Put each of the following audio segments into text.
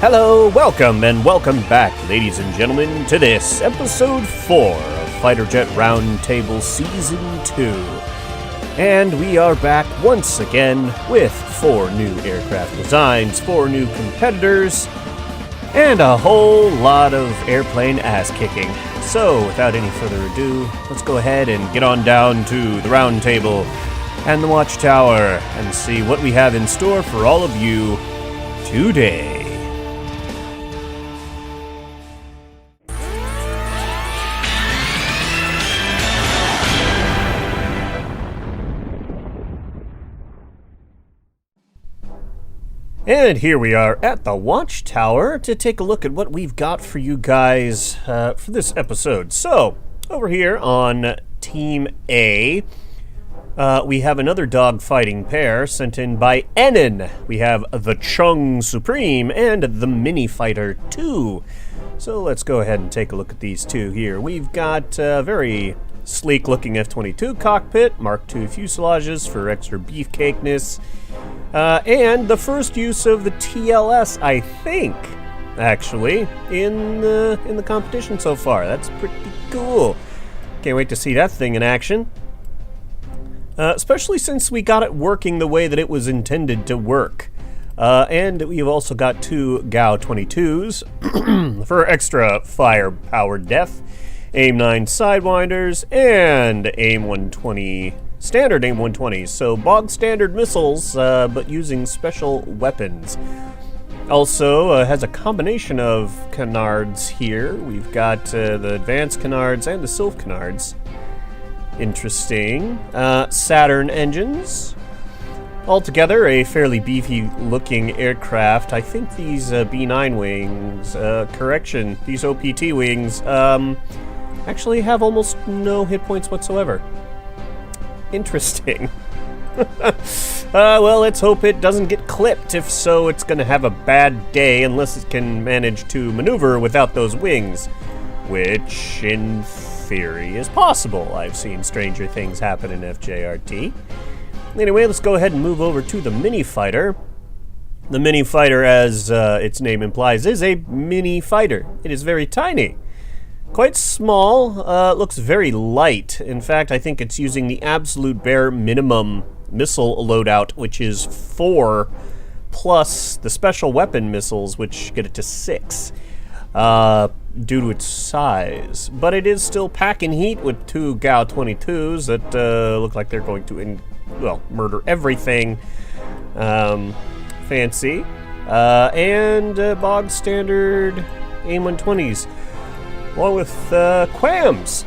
Hello, welcome, and welcome back, ladies and gentlemen, to this episode 4 of Fighter Jet Roundtable Season 2. And we are back once again with 4 new aircraft designs, 4 new competitors, and a whole lot of airplane ass-kicking. So, without any further ado, let's go ahead and get on down to the Roundtable and the Watchtower and see what we have in store for all of you today. And here we are at the Watchtower to take a look at what we've got for you guys for this episode. So, over here on Team A, we have another dogfighting pair sent in by Enin. We have the Chung Supreme and the Mini Fighter 2. So let's go ahead and take a look at these two here. We've got a very sleek-looking F-22 cockpit, Mark II fuselages for extra beefcakeness, and the first use of the TLS, I think, actually, in the competition so far. That's pretty cool. Can't wait to see that thing in action. Especially since we got it working the way that it was intended to work. And we've also got 2 GAU-22s for extra firepower depth, AIM-9 Sidewinders, and AIM-120, standard AIM-120s, so bog standard missiles, but using special weapons. Also has a combination of canards here. We've got the advanced canards and the Sylph canards. Interesting. Saturn engines. Altogether, a fairly beefy-looking aircraft. I think these B9 wings, these OPT wings, actually have almost no hit points whatsoever. Interesting. Well, let's hope it doesn't get clipped. If so, it's going to have a bad day unless it can manage to maneuver without those wings, which, in theory, is possible. I've seen stranger things happen in FJRT. Anyway, let's go ahead and move over to the Mini Fighter. The Mini Fighter, as its name implies, is a mini fighter. It is very tiny. Quite small, looks very light. In fact, I think it's using the absolute bare minimum missile loadout, which is 4, plus the special weapon missiles, which get it to 6, due to its size. But it is still packing heat with 2 GAU-22s that look like they're going to, murder everything fancy. And bog standard AIM-120s. Along with Quams,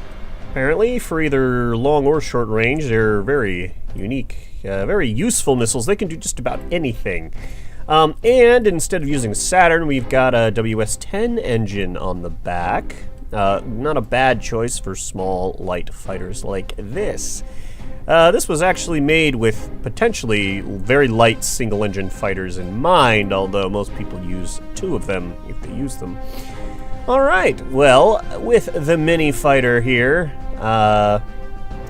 apparently, for either long or short range. They're very unique, very useful missiles. They can do just about anything. And instead of using Saturn, we've got a WS-10 engine on the back. Not a bad choice for small, light fighters like this. This was actually made with potentially very light single-engine fighters in mind, although most people use 2 of them if they use them. Alright, well, with the Mini Fighter here,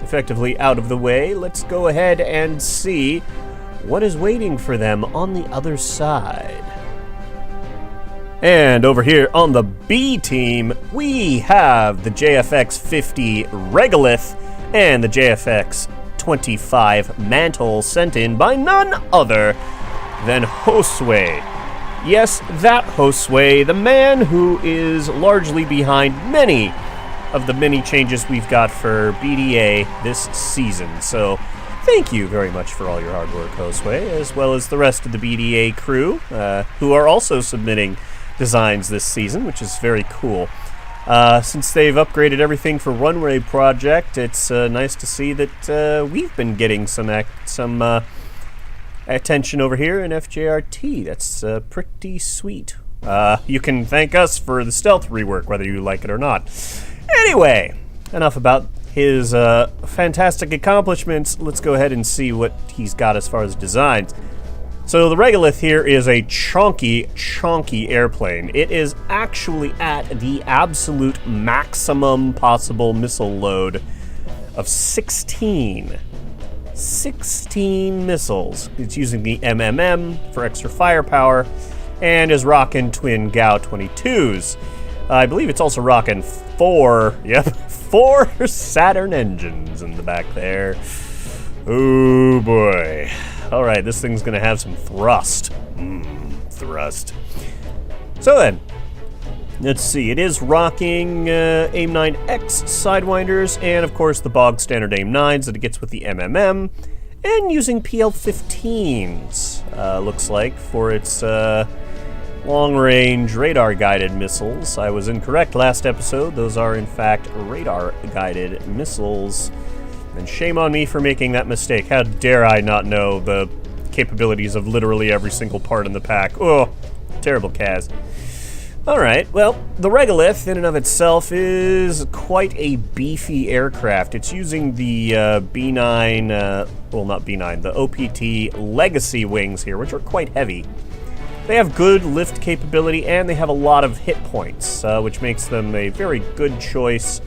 effectively out of the way, let's go ahead and see what is waiting for them on the other side. And over here on the B team, we have the JFX-50 Regolith and the JFX-25 Mantle sent in by none other than Josue. Yes, that Josue, the man who is largely behind many of the many changes we've got for BDA this season. So, thank you very much for all your hard work, Josue, as well as the rest of the BDA crew, who are also submitting designs this season, which is very cool. Since they've upgraded everything for Runway Project, it's nice to see that we've been getting some attention over here in FJRT. That's pretty sweet. You can thank us for the stealth rework, whether you like it or not. Anyway, enough about his fantastic accomplishments. Let's go ahead and see what he's got as far as designs. So the Regolith here is a chonky airplane. It is actually at the absolute maximum possible missile load of 16. 16 missiles. It's using the MMM for extra firepower, and is rocking twin GAU 22s. I believe it's also rocking 4 Saturn engines in the back there. Oh boy. Alright, this thing's gonna have some thrust. Thrust. So then, let's see, it is rocking AIM-9X Sidewinders, and of course the bog standard AIM-9s that it gets with the MMM, and using PL-15s, looks like, for its long-range radar-guided missiles. I was incorrect last episode. Those are, in fact, radar-guided missiles. And shame on me for making that mistake. How dare I not know the capabilities of literally every single part in the pack. Oh, terrible Kaz. Alright, well, the Regolith in and of itself is quite a beefy aircraft. It's using the B9, well, not B9, the OPT Legacy wings here, which are quite heavy. They have good lift capability, and they have a lot of hit points, which makes them a very good choice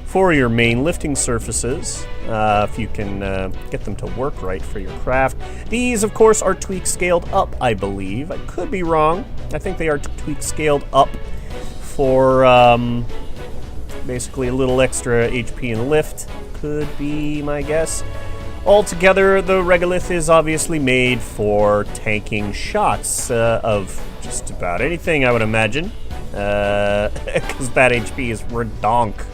for your main lifting surfaces, if you can get them to work right for your craft. These, of course, are tweak scaled up, I believe. I could be wrong. I think they are tweak scaled up for basically a little extra HP and lift, could be my guess. Altogether, the Regolith is obviously made for tanking shots of just about anything, I would imagine, because that HP is redonk.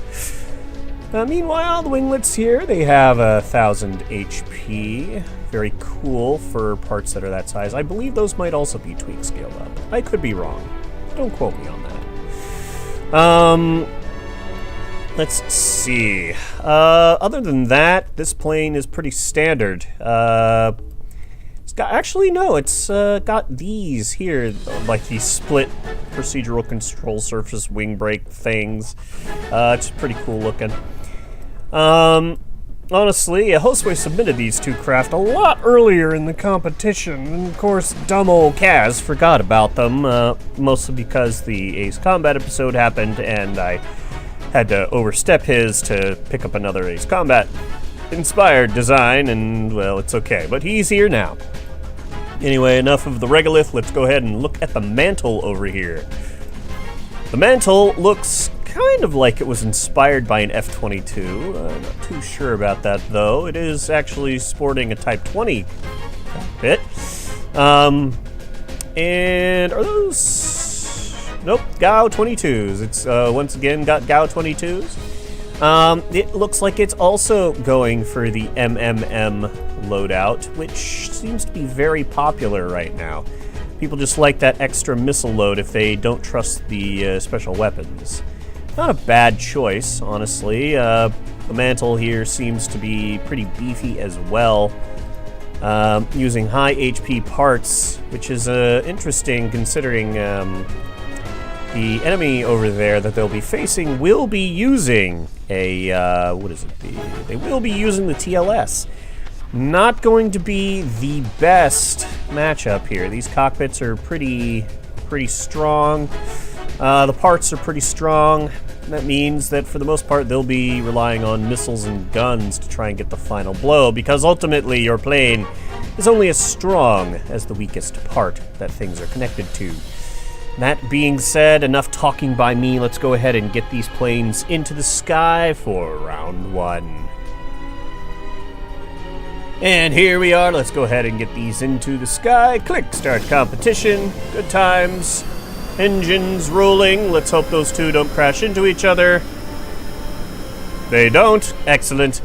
Meanwhile, the winglets here, they have 1,000 HP. Very cool for parts that are that size. I believe those might also be tweak scaled up. I could be wrong. Don't quote me on that. Let's see. Other than that, this plane is pretty standard. It's got, actually, no, it's got these here, like these split procedural control surface wing brake things. It's pretty cool looking. Honestly, Hostway submitted these two craft a lot earlier in the competition, and of course, dumb old Kaz forgot about them, mostly because the Ace Combat episode happened, and I had to overstep his to pick up another Ace Combat inspired design, and, well, it's okay, but he's here now. Anyway, enough of the Regolith, let's go ahead and look at the Mantle over here. The Mantle looks kind of like it was inspired by an F-22. Not too sure about that, though. It is actually sporting a Type 20 cockpit. And are those... Nope, GAU 22s. It's, once again, got GAU 22s. It looks like it's also going for the MMM loadout, which seems to be very popular right now. People just like that extra missile load if they don't trust the special weapons. Not a bad choice, honestly. The Mantle here seems to be pretty beefy as well, using high HP parts, which is interesting considering the enemy over there that they'll be facing will be using a, what is it? They will be using the TLS. Not going to be the best matchup here. These cockpits are pretty strong. The parts are pretty strong. That means that for the most part they'll be relying on missiles and guns to try and get the final blow, because ultimately your plane is only as strong as the weakest part that things are connected to. That being said, enough talking by me. Let's go ahead and get these planes into the sky for round 1. And here we are. Let's go ahead and get these into the sky. Click start competition. Good times. Engines rolling. Let's hope those two don't crash into each other. They don't. Excellent.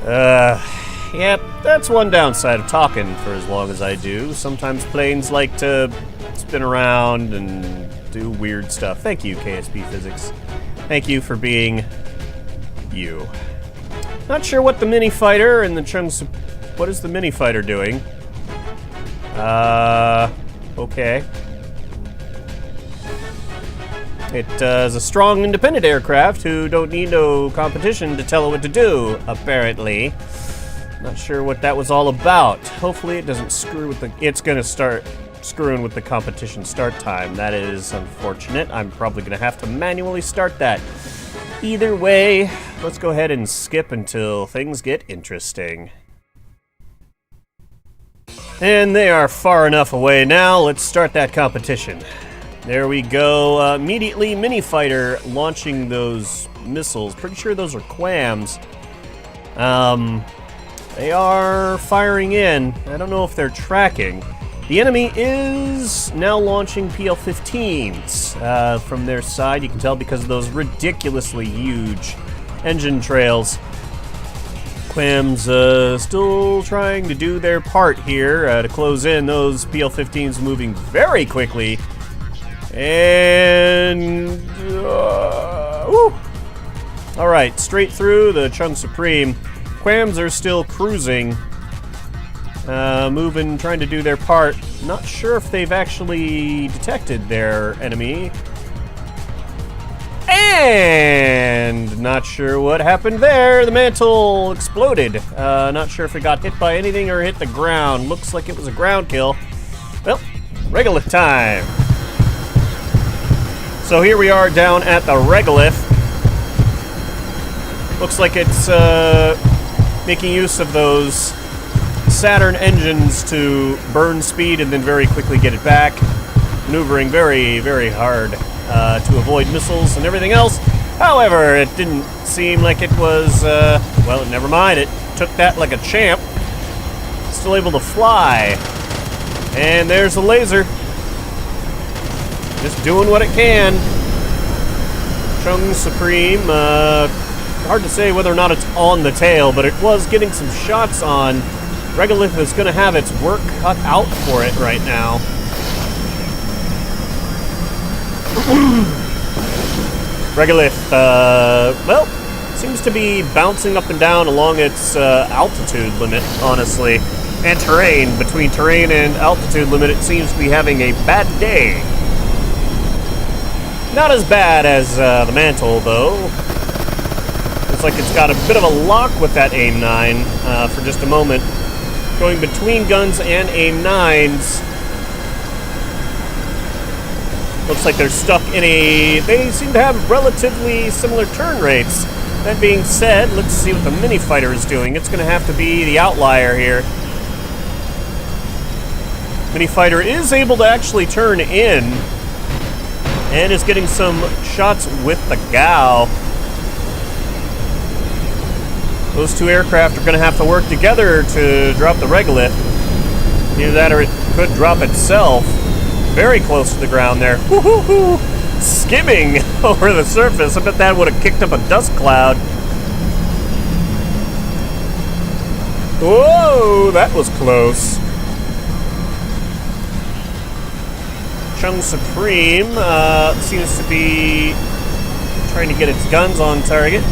Yep, that's one downside of talking for as long as I do. Sometimes planes like to spin around and do weird stuff. Thank you, KSP Physics. Thank you for being you. Not sure what the mini fighter and the chunks. What is the mini fighter doing? Okay. It is a strong, independent aircraft who don't need no competition to tell it what to do, apparently. Not sure what that was all about. Hopefully it doesn't screw with the... It's gonna start screwing with the competition start time. That is unfortunate. I'm probably gonna have to manually start that. Either way, let's go ahead and skip until things get interesting. And they are far enough away now. Let's start that competition. There we go. Immediately, mini fighter launching those missiles. Pretty sure those are quams. They are firing in. I don't know if they're tracking. The enemy is now launching PL-15s from their side. You can tell because of those ridiculously huge engine trails. Quams still trying to do their part here to close in. Those PL-15s moving very quickly. And... Alright, straight through the Chung Supreme. Quams are still cruising. Moving, trying to do their part. Not sure if they've actually detected their enemy. And not sure what happened there. The Mantle exploded. Not sure if it got hit by anything or hit the ground. Looks like it was a ground kill. Well, regolith time. So here we are down at the regolith. Looks like it's making use of those Saturn engines to burn speed and then very quickly get it back. Maneuvering very, very hard to avoid missiles and everything else. However, it didn't seem like it was, well, never mind. It took that like a champ. Still able to fly. And there's the laser. Just doing what it can. Chung Supreme, hard to say whether or not it's on the tail, but it was getting some shots on. Regolith is going to have its work cut out for it right now. Regolith, well, seems to be bouncing up and down along its altitude limit, honestly. And terrain. Between terrain and altitude limit, it seems to be having a bad day. Not as bad as the Mantle, though. Looks like it's got a bit of a lock with that AIM-9 for just a moment. Going between guns and AIM-9s. Looks like they're stuck in a... They seem to have relatively similar turn rates. That being said, let's see what the mini fighter is doing. It's going to have to be the outlier here. Mini fighter is able to actually turn in and is getting some shots with the Gao. Those two aircraft are going to have to work together to drop the regolith. Either that or it could drop itself. Very close to the ground there. Woo-hoo-hoo! Skimming over the surface. I bet that would have kicked up a dust cloud. Whoa, that was close. Chung Supreme seems to be trying to get its guns on target.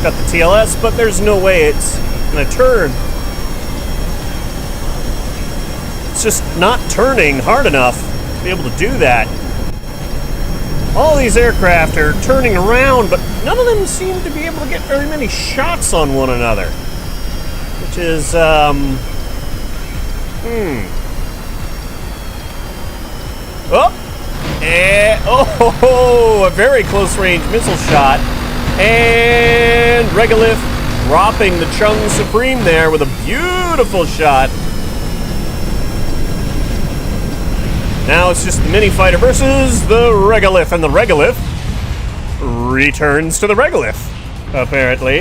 Got the TLS, but there's no way it's gonna turn. It's just not turning hard enough to be able to do that. All these aircraft are turning around, but none of them seem to be able to get very many shots on one another. Which is, Oh, a very close range missile shot. And regolith dropping the Chung Supreme there with a beautiful shot. Now it's just the mini fighter versus the regolith, and the regolith returns to the regolith, apparently.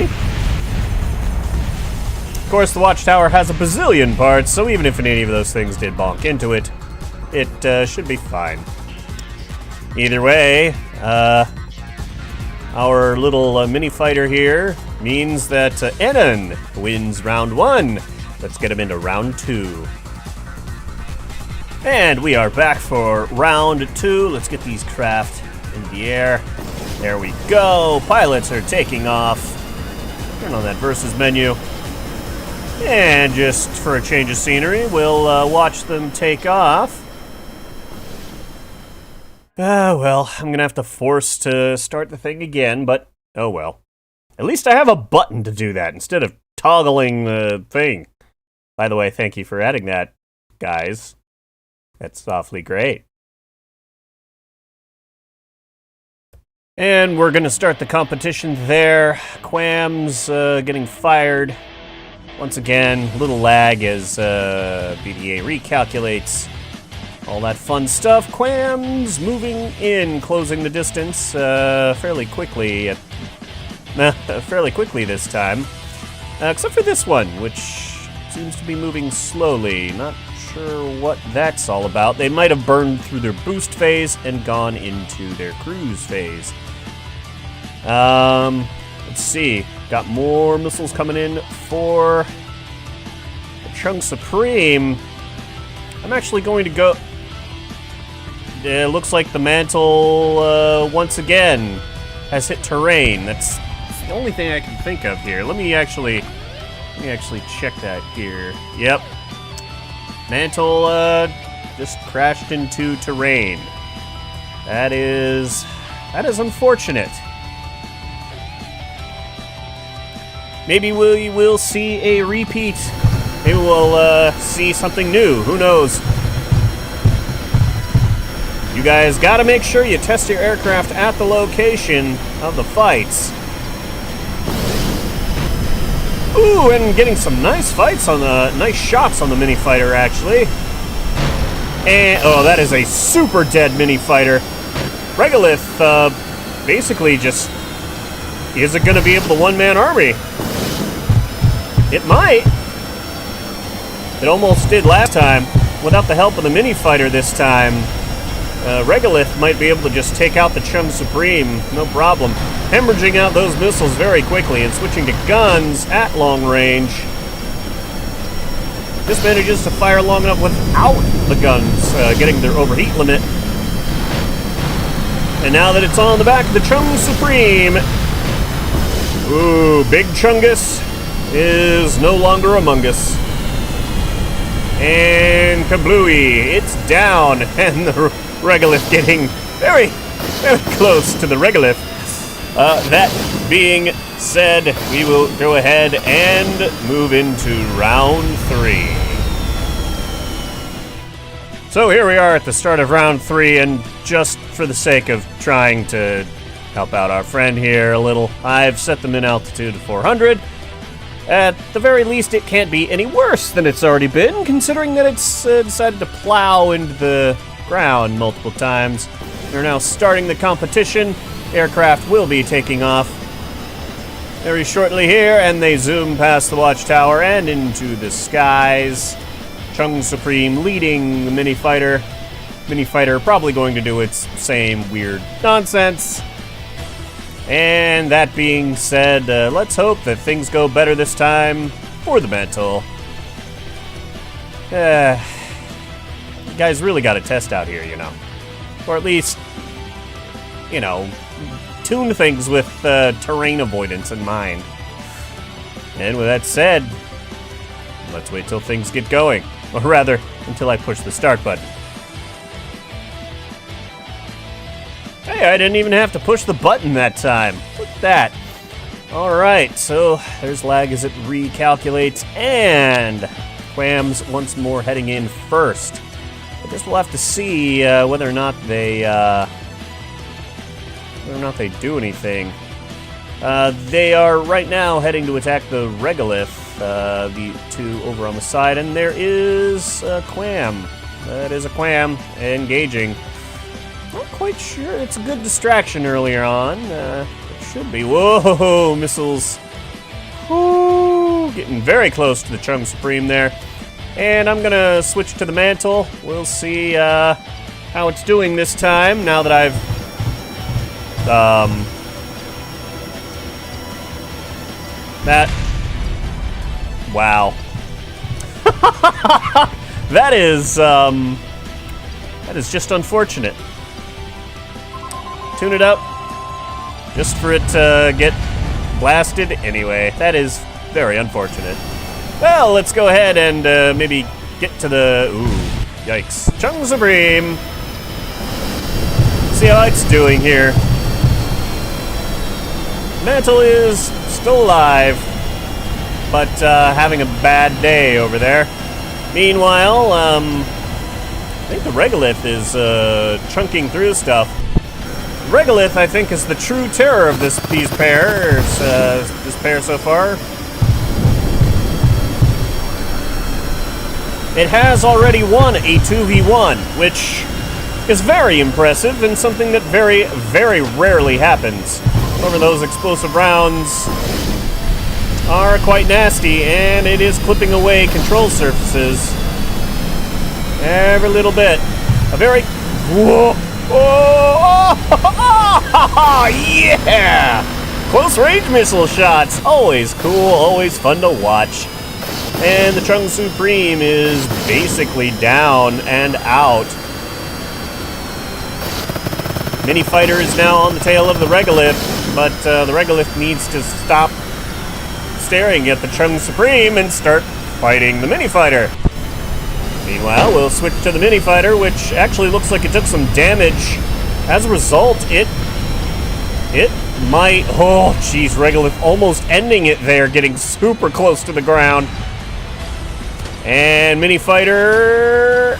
Of course, the watchtower has a bazillion parts, so even if any of those things did bonk into it, it should be fine. Either way, our little mini fighter here means that Enon wins round 1. Let's get him into round 2. And we are back for round 2. Let's get these craft in the air. There we go. Pilots are taking off. Turn on that versus menu. And just for a change of scenery, we'll watch them take off. Well, I'm going to have to force to start the thing again, but oh well. At least I have a button to do that instead of toggling the thing. By the way, thank you for adding that, guys. That's awfully great. And we're going to start the competition there. Quams getting fired. Once again, little lag as BDA recalculates. All that fun stuff. Quams moving in, closing the distance fairly quickly. Fairly quickly this time. Except for this one, which seems to be moving slowly. Not sure what that's all about. They might have burned through their boost phase and gone into their cruise phase. Let's see. Got more missiles coming in for the Chung Supreme. I'm actually going to go... It looks like the Mantle, once again, has hit terrain. That's the only thing I can think of here. Let me actually check that here. Yep. Mantle, just crashed into terrain. That is unfortunate. Maybe we will see a repeat. Maybe we'll, see something new. Who knows? You guys gotta make sure you test your aircraft at the location of the fights. Ooh, and getting some nice fights on the, nice shots on the mini fighter actually. And, oh, that is a super dead mini fighter. Regolith, basically just isn't gonna be able to one-man army. It might. It almost did last time. Without the help of the mini fighter this time, Regolith might be able to just take out the Chung Supreme, no problem. Hemorrhaging out those missiles very quickly and switching to guns at long range. Just manages to fire long enough without the guns getting their overheat limit. And now that it's on the back of the Chung Supreme, ooh, Big Chungus is no longer among us. And kablooey, it's down, and the Regolith getting very, very close to the Regolith. That being said, we will go ahead and move into round 3. So here we are at the start of round 3, and just for the sake of trying to help out our friend here a little, I've set the min altitude to 400. At the very least, it can't be any worse than it's already been, considering that it's decided to plow into the ground multiple times. They're now starting the competition. Aircraft will be taking off very shortly here, and they zoom past the watchtower and into the skies. Chung Supreme leading the mini fighter. Mini fighter probably going to do its same weird nonsense. And that being said, let's hope that things go better this time for the Mantle. You guys really got a test out here, you know. Or at least, you know, tune things with terrain avoidance in mind. And with that said, let's wait till things get going. Or rather, until I push the start button. Hey, I didn't even have to push the button that time. Look at that. Alright, so there's lag as it recalculates, and Quams once more heading in first. I guess we'll have to see whether or not they do anything. They are right now heading to attack the Regolith, the two over on the side, and there is a Quam. That is a Quam engaging. Not quite sure. It's a good distraction earlier on. It should be. Whoa, missiles. Woo, getting very close to the Chung Supreme there. And I'm going to switch to the Mantle. We'll see how it's doing this time now that I've... Wow. That is just unfortunate. Tune it up just for it to get blasted anyway. That is very unfortunate. Well, let's go ahead and maybe get to the... Ooh, yikes. Chung Supreme. See how it's doing here. Mantle is still alive, but having a bad day over there. Meanwhile, I think the Regolith is chunking through stuff. Regolith, I think, is the true terror of these pairs. This pair so far. it has already won a 2v1, which is very impressive and something that very, very rarely happens. However, those explosive rounds are quite nasty, and it is clipping away control surfaces every little bit. A very... Whoa! Oh, yeah! Close range missile shots. Always cool, always fun to watch. And the Chung Supreme is basically down and out. Mini Fighter is now on the tail of the Regolith, but the Regolith needs to stop staring at the Chung Supreme and start fighting the Mini Fighter. Meanwhile, we'll switch to the Mini Fighter, which actually looks like it took some damage. As a result, it might... Oh, jeez, Regolith almost ending it there, getting super close to the ground. And Mini Fighter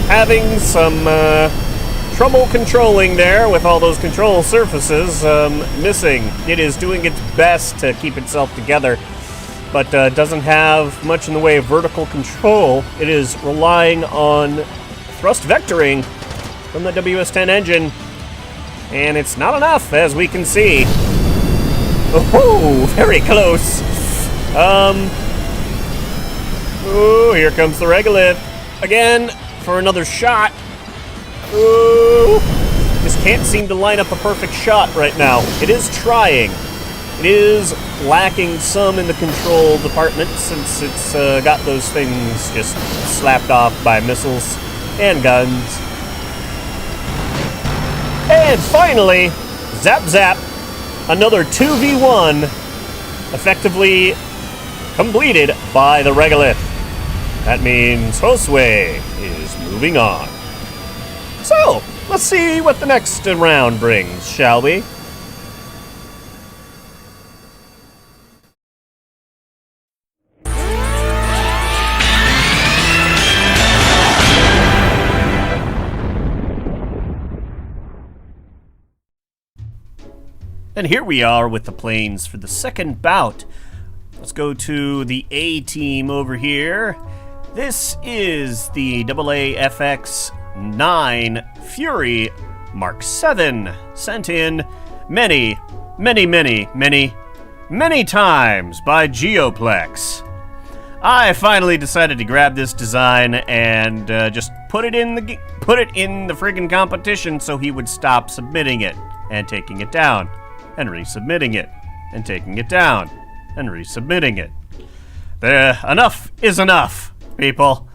having some trouble controlling there with all those control surfaces missing. It is doing its best to keep itself together, but doesn't have much in the way of vertical control. It is relying on thrust vectoring from the WS-10 engine, and it's not enough, as we can see. Oh, very close. Oh, here comes the Regolith again for another shot. Ooh, just can't seem to line up a perfect shot right now. It is trying. It is lacking some in the control department since it's got those things just slapped off by missiles and guns. And finally, zap zap, another 2v1 effectively completed by the Regolith. That means Josue is moving on. So, let's see what the next round brings, shall we? And here we are with the planes for the second bout. Let's go to the A team over here. This is the AAFX-9 Fury Mark 7, sent in many times by Geoplex. I finally decided to grab this design and just put it in the friggin' competition so he would stop submitting it and taking it down and resubmitting it and taking it down and resubmitting it. Enough is enough, people.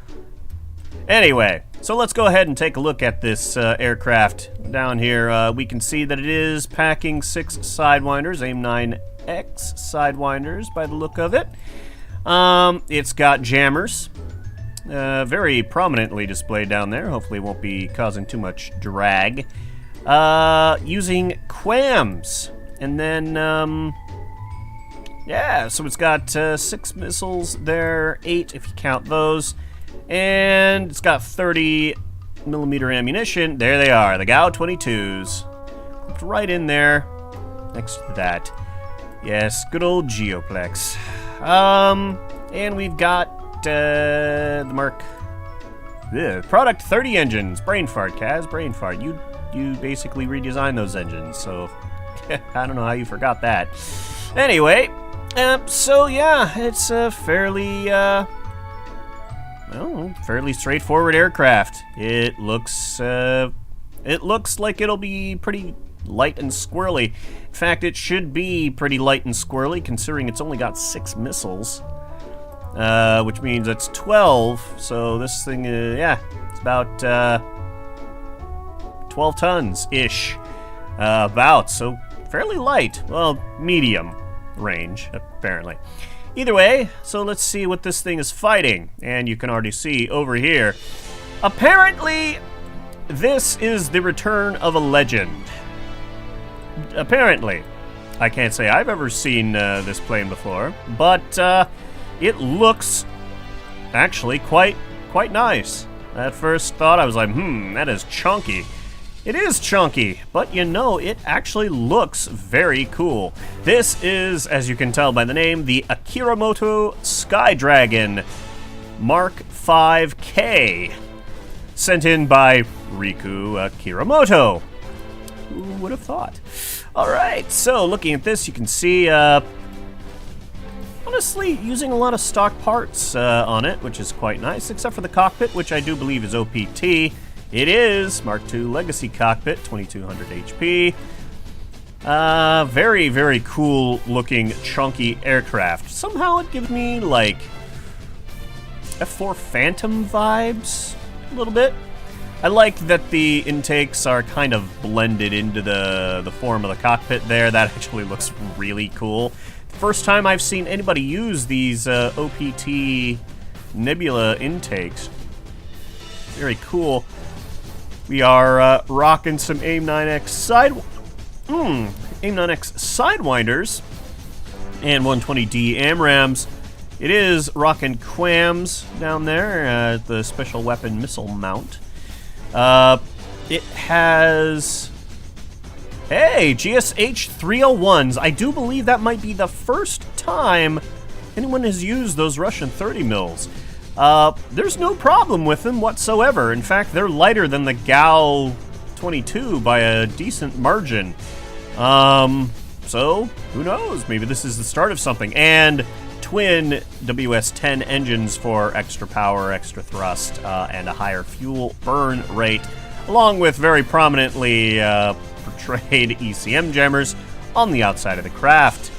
Anyway, so let's go ahead and take a look at this aircraft down here. We can see that it is packing 6 Sidewinders, AIM-9X Sidewinders by the look of it. It's got jammers, very prominently displayed down there. Hopefully it won't be causing too much drag. Using quams. And then, yeah, so it's got 6 missiles there, 8 if you count those. And it's got 30mm ammunition. There they are, the GAU-22s. Clipped right in there, next to that. Yes, good old Geoplex. And we've got the Mark... Product 30 engines. Brain fart, Kaz, brain fart. You basically redesigned those engines, so... I don't know how you forgot that. Anyway, so yeah, it's a fairly, fairly straightforward aircraft. It looks like it'll be pretty light and squirrely. In fact, it should be pretty light and squirrely, considering it's only got 6 missiles, which means it's 12. So this thing, yeah, it's about 12 tons-ish, so fairly light. Well, medium range, apparently. Either way, so let's see what this thing is fighting. And you can already see over here. Apparently, this is the return of a legend. Apparently. I can't say I've ever seen this plane before, but it looks actually quite nice. At first thought, I was like, that is chunky. It is chunky, but you know, it actually looks very cool. This is, as you can tell by the name, the Akiramoto Skydragon Mark 5K. Sent in by Riku Akiramoto. Who would have thought? Alright, so looking at this, you can see, honestly, using a lot of stock parts on it, which is quite nice, except for the cockpit, which I do believe is OPT. It is Mark II Legacy Cockpit, 2200 HP. Very, very cool looking chunky aircraft. Somehow it gives me, like, F4 Phantom vibes a little bit. I like that the intakes are kind of blended into the form of the cockpit there. That actually looks really cool. First time I've seen anybody use these OPT Nebula intakes. Very cool. We are rocking some AIM-9X AIM-9X Sidewinders and 120D AMRAMs. It is rocking Quams down there, the special weapon missile mount. It has... Hey, GSH 301s. I do believe that might be the first time anyone has used those Russian 30 mils. There's no problem with them whatsoever. In fact, they're lighter than the GAU 22 by a decent margin. So, who knows? Maybe this is the start of something. And twin WS-10 engines for extra power, extra thrust, and a higher fuel burn rate, along with very prominently portrayed ECM jammers on the outside of the craft.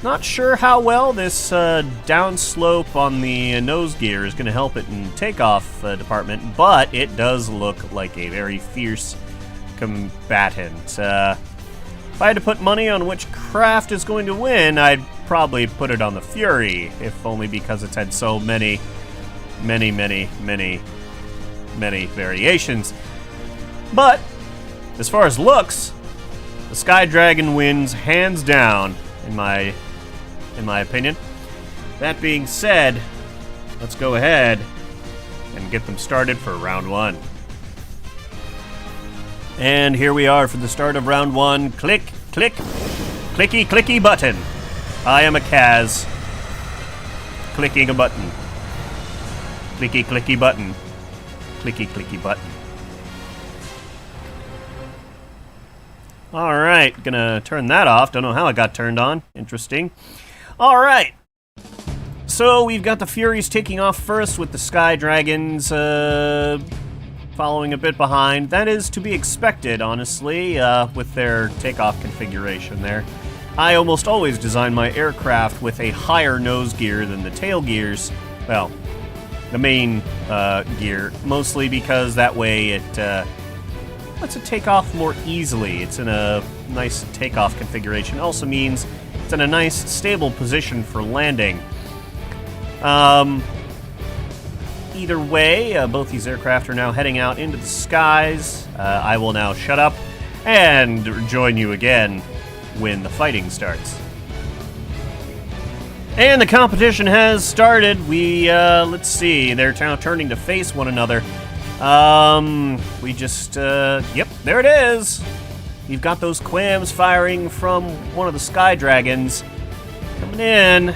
Not sure how well this downslope on the nose gear is going to help it in takeoff department, but it does look like a very fierce combatant. If I had to put money on which craft is going to win, I'd probably put it on the Fury, if only because it's had so many variations. But as far as looks, the Skydragon wins hands down, in my opinion. That being said, let's go ahead and get them started for round one. And here we are for the start of round one. Click, click, clicky, clicky button. I am a Kaz. Clicking a button. Clicky, clicky button. Clicky, clicky button. Alright, gonna turn that off. Don't know how it got turned on. Interesting. Alright. So we've got the Furies taking off first with the Skydragons following a bit behind. That is to be expected, honestly, with their takeoff configuration there. I almost always design my aircraft with a higher nose gear than the tail gears. Well, the main gear, mostly because that way it lets it take off more easily. It's in a nice takeoff configuration. It also means it's in a nice, stable position for landing. Either way, both these aircraft are now heading out into the skies. I will now shut up and join you again when the fighting starts. And the competition has started. Let's see, they're now turning to face one another. Yep, there it is. You've got those Quams firing from one of the Skydragons. Coming in.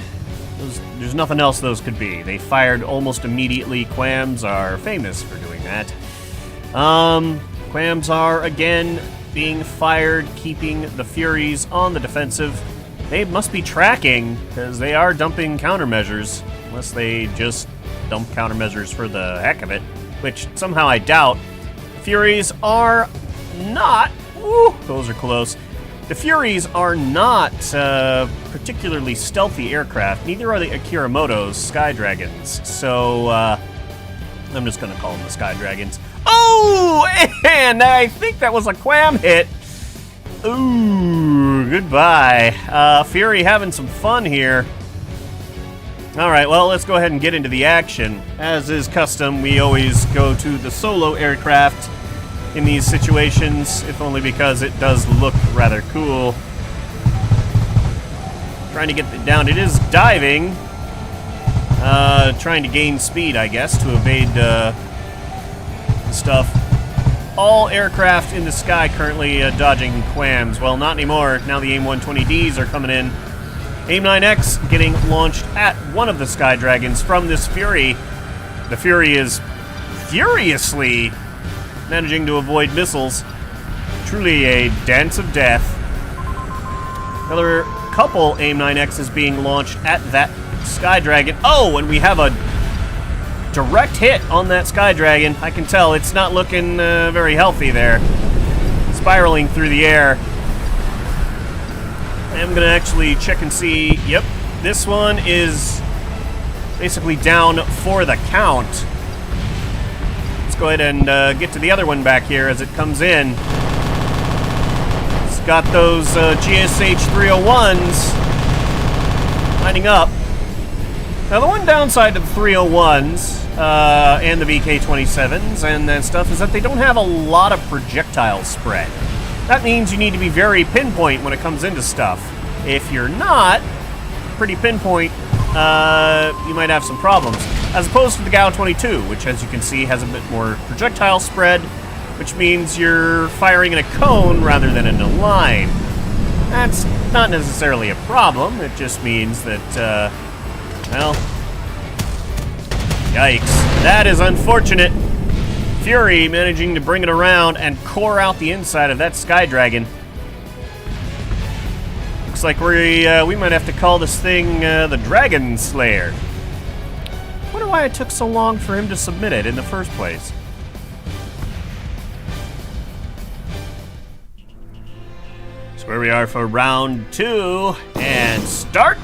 There's nothing else those could be. They fired almost immediately. Quams are famous for doing that. Quams are, again, being fired, keeping the Furies on the defensive. They must be tracking, because they are dumping countermeasures. Unless they just dump countermeasures for the heck of it, which somehow I doubt. Furies are not... Woo, those are close. The Furies are not particularly stealthy aircraft. Neither are the Akiramoto's Skydragons. So, I'm just going to call them the Skydragons. Oh! And I think that was a Quam hit. Ooh, goodbye. Fury having some fun here. Alright, well, let's go ahead and get into the action. As is custom, we always go to the solo aircraft in these situations, if only because it does look rather cool. Trying to get it down. It is diving. Trying to gain speed, I guess, to evade stuff. All aircraft in the sky currently dodging Quams. Well, not anymore. Now the AIM-120Ds are coming in. AIM-9X getting launched at one of the Skydragons from this Fury. the Fury is furiously managing to avoid missiles. Truly a dance of death. Another couple AIM-9Xs being launched at that Skydragon. Oh, and we have a direct hit on that Skydragon. I can tell it's not looking very healthy there. Spiraling through the air. I'm going to actually check and see. Yep, this one is basically down for the count. Let's go ahead and get to the other one back here as it comes in. It's got those GSH-301s lining up. Now, the one downside to the 301s and the VK-27s and that stuff is that they don't have a lot of projectile spread. That means you need to be very pinpoint when it comes into stuff. If you're not pretty pinpoint, you might have some problems. As opposed to the GAU-22, which, as you can see, has a bit more projectile spread, which means you're firing in a cone rather than in a line. That's not necessarily a problem. It just means that, well, yikes. That is unfortunate. Fury managing to bring it around and core out the inside of that Skydragon. Looks like we might have to call this thing the Dragon Slayer. Wonder why it took so long for him to submit it in the first place. So where we are for round 2 and start.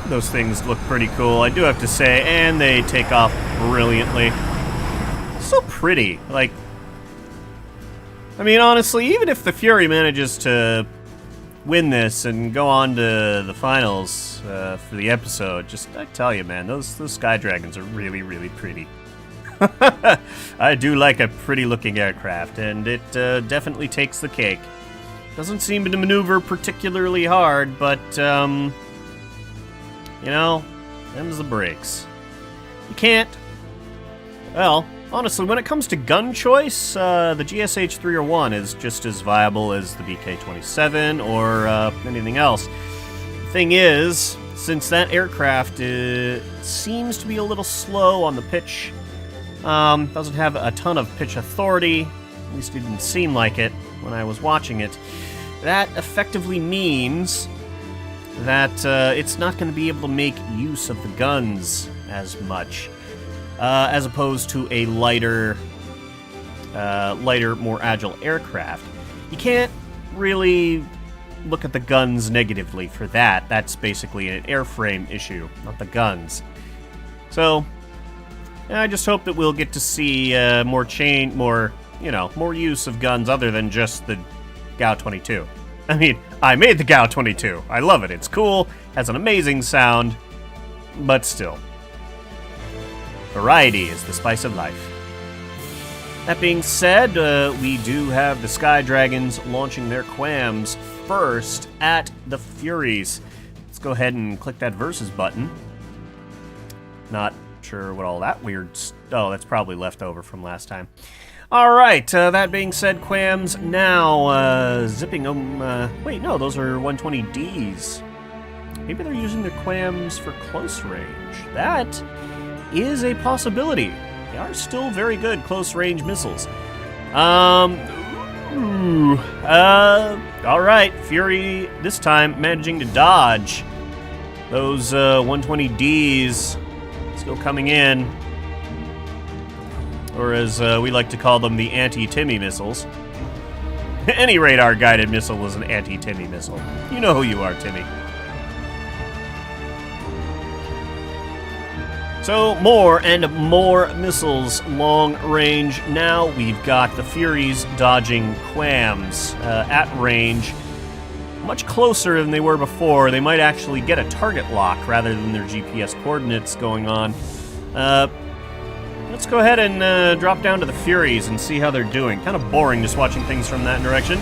Those things look pretty cool, I do have to say, and they take off brilliantly. So pretty. Like, I mean, honestly, even if the Fury manages to win this and go on to the finals for the episode, just, I tell you, man, those Skydragons are really, really pretty. I do like a pretty-looking aircraft, and it definitely takes the cake. Doesn't seem to maneuver particularly hard, but, you know, them's the breaks. You can't. Well, honestly, when it comes to gun choice, the GSH-301 is just as viable as the VK-27 or anything else. The thing is, since that aircraft seems to be a little slow on the pitch, doesn't have a ton of pitch authority, at least it didn't seem like it when I was watching it, that effectively means that it's not going to be able to make use of the guns as much, as opposed to a lighter, more agile aircraft. You can't really look at the guns negatively for that. That's basically an airframe issue, not the guns. So, I just hope that we'll get to see more use of guns other than just the GAU-22. I mean, I made the GAU-22. I love it. It's cool, has an amazing sound, but still. Variety is the spice of life. That being said, we do have the Skydragons launching their quams first at the Furies. Let's go ahead and click that versus button. Not sure what all that weird... Oh, that's probably left over from last time. Alright, that being said, quams now zipping them... wait, no, those are 120Ds. Maybe they're using their quams for close range. That is a possibility. They are still very good close-range missiles. Alright, Fury this time managing to dodge those 120Ds still coming in. Or as we like to call them, the anti-Timmy missiles. Any radar-guided missile is an anti-Timmy missile. You know who you are, Timmy. So, more and more missiles long range. Now we've got the Furies dodging quams at range. Much closer than they were before. They might actually get a target lock rather than their GPS coordinates going on. Let's go ahead and drop down to the Furies and see how they're doing. Kind of boring just watching things from that direction.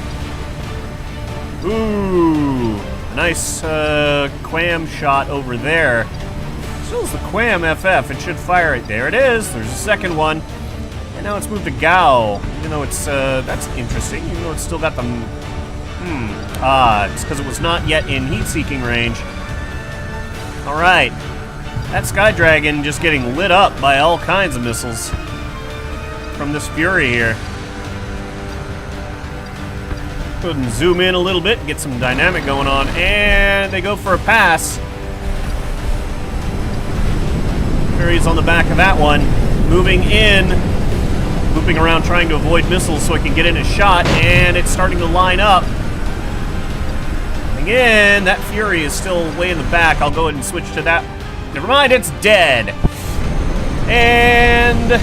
Ooh, nice quam shot over there. Still is the Quam FF. It should fire it. There it is. There's a second one. And now it's moved to GAU. Even though it's, that's interesting. Even though it's still got the... it's because it was not yet in heat-seeking range. Alright. That Skydragon just getting lit up by all kinds of missiles from this Fury here. Go ahead and zoom in a little bit, get some dynamic going on, and they go for a pass. Fury's on the back of that one, moving in, looping around trying to avoid missiles so it can get in a shot, and it's starting to line up. Again, that Fury is still way in the back. I'll go ahead and switch to that. Never mind, it's dead. And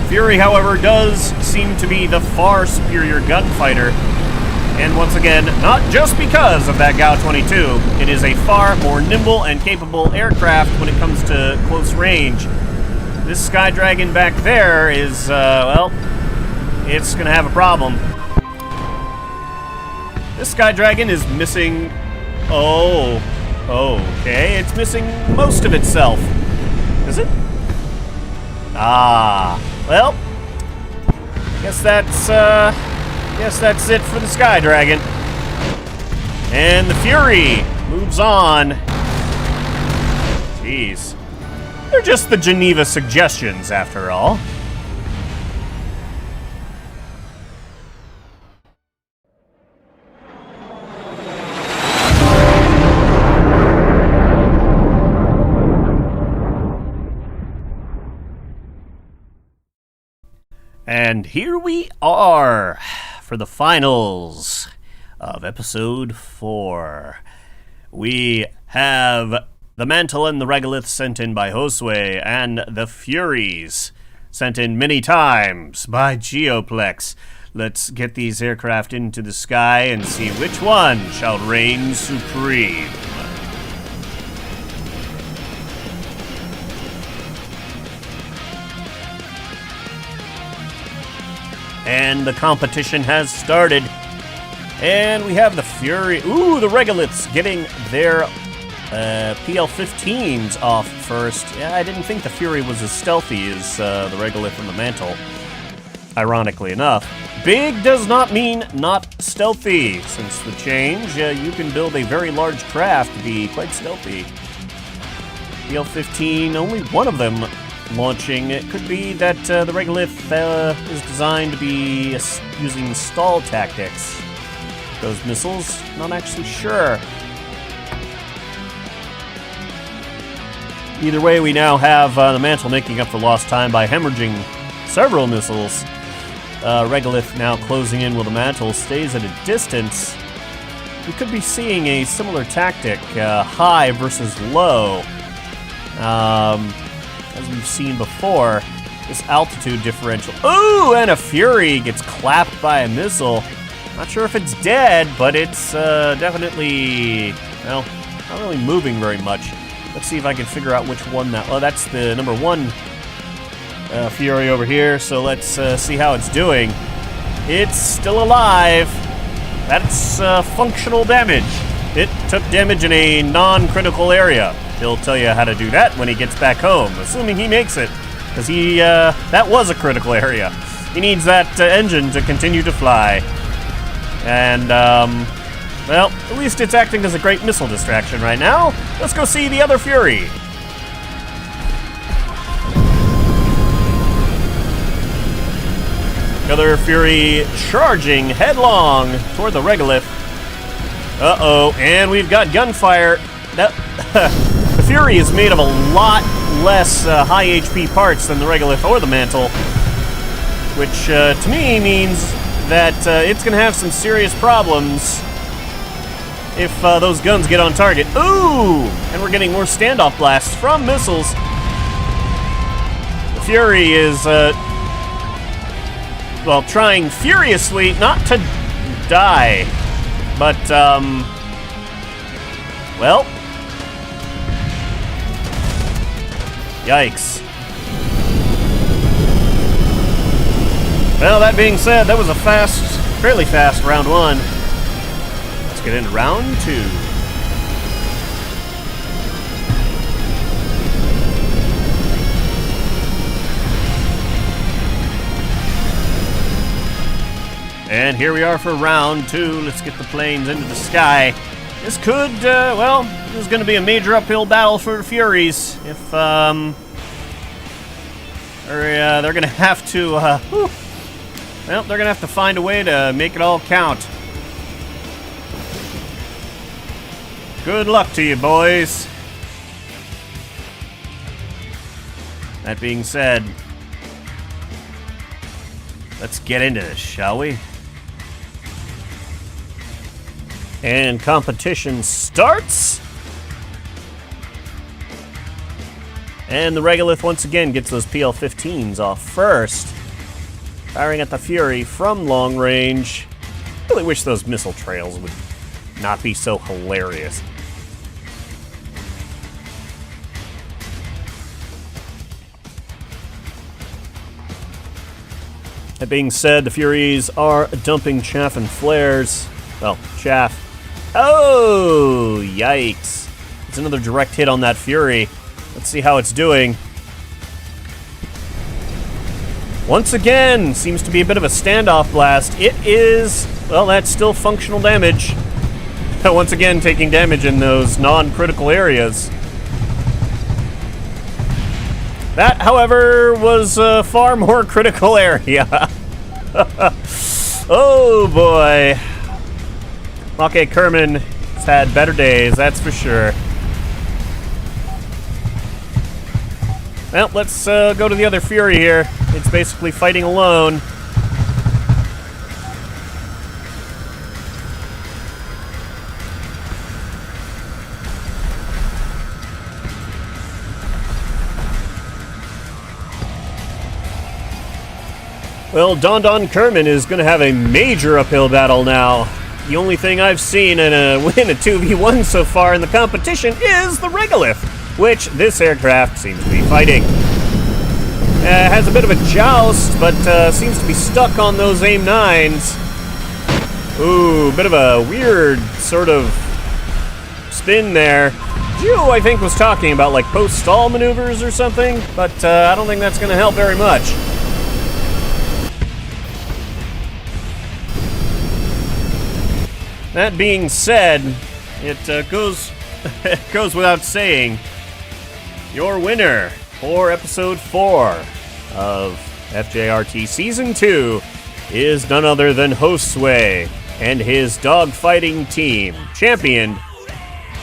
Fury, however, does seem to be the far superior gunfighter. And once again, not just because of that GAU-22, it is a far more nimble and capable aircraft when it comes to close range. This Skydragon back there is, well, it's gonna have a problem. This Skydragon is missing... Oh, okay, it's missing most of itself. Is it? Ah, well, guess that's it for the Skydragon. And the Fury moves on. Jeez. They're just the Geneva suggestions, after all. And here we are for the finals of episode 4. We have the Mantle and the Regolith sent in by Josue, and the Furies sent in many times by Geoplex. Let's get these aircraft into the sky and see which one shall reign supreme. And the competition has started. And we have the Fury. Ooh, the Regoliths getting their PL-15s off first. Yeah, I didn't think the Fury was as stealthy as the Regolith and the Mantle, ironically enough. Big does not mean not stealthy. Since the change, you can build a very large craft to be quite stealthy. PL-15, only one of them launching. It could be that the Regolith is designed to be using stall tactics. Those missiles, not actually sure. Either way, we now have the Mantle making up for lost time by hemorrhaging several missiles. Regolith now closing in while the Mantle stays at a distance. We could be seeing a similar tactic, high versus low. As we've seen before, this altitude differential. Ooh, and a Fury gets clapped by a missile. Not sure if it's dead, but it's definitely, well, not really moving very much. Let's see if I can figure out which one that... Oh, that's the number 1 Fury over here, so let's see how it's doing. It's still alive. That's functional damage. It took damage in a non-critical area. He'll tell you how to do that when he gets back home, assuming he makes it, because that was a critical area. He needs that engine to continue to fly. And, well, at least it's acting as a great missile distraction right now. Let's go see the other Fury. Another Fury charging headlong toward the Regolith. Uh-oh, and we've got gunfire. The Fury is made of a lot less high HP parts than the Regolith or the Mantle, which to me means that it's going to have some serious problems if those guns get on target. Ooh! And we're getting more standoff blasts from missiles. The Fury is, well, trying furiously not to die, but, well, yikes. Well, that being said, that was a fairly fast round 1. Let's get into round 2. And here we are for round 2. Let's get the planes into the sky. This could, well, this is going to be a major uphill battle for the Furies. If, they're going to have to, well, they're going to have to find a way to make it all count. Good luck to you, boys. That being said, let's get into this, shall we? And competition starts. And the Regolith once again gets those PL-15s off first. Firing at the Fury from long range. Really wish those missile trails would not be so hilarious. That being said, the Furies are dumping chaff and flares. Well, chaff. Oh, yikes. It's another direct hit on that Fury. Let's see how it's doing. Once again, seems to be a bit of a standoff blast. It is, well, that's still functional damage. Once again, taking damage in those non-critical areas. That, however, was a far more critical area. Oh, boy. Okay, Kerman has had better days, that's for sure. Well, let's go to the other Fury here. It's basically fighting alone. Well, Don Kerman is going to have a major uphill battle now. The only thing I've seen in a win a 2v1 so far in the competition is the Regolith, which this aircraft seems to be fighting. Has a bit of a joust, but seems to be stuck on those aim 9s. Ooh, bit of a weird sort of spin there. Jew, I think, was talking about like post-stall maneuvers or something, but I don't think that's going to help very much. That being said, it goes without saying, your winner for episode 4 of FJRT Season 2 is none other than Josue and his dogfighting team, championed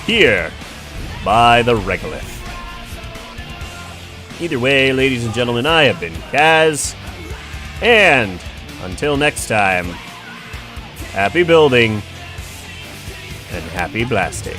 here by the Regolith. Either way, ladies and gentlemen, I have been Kaz, and until next time, happy building and happy blasting.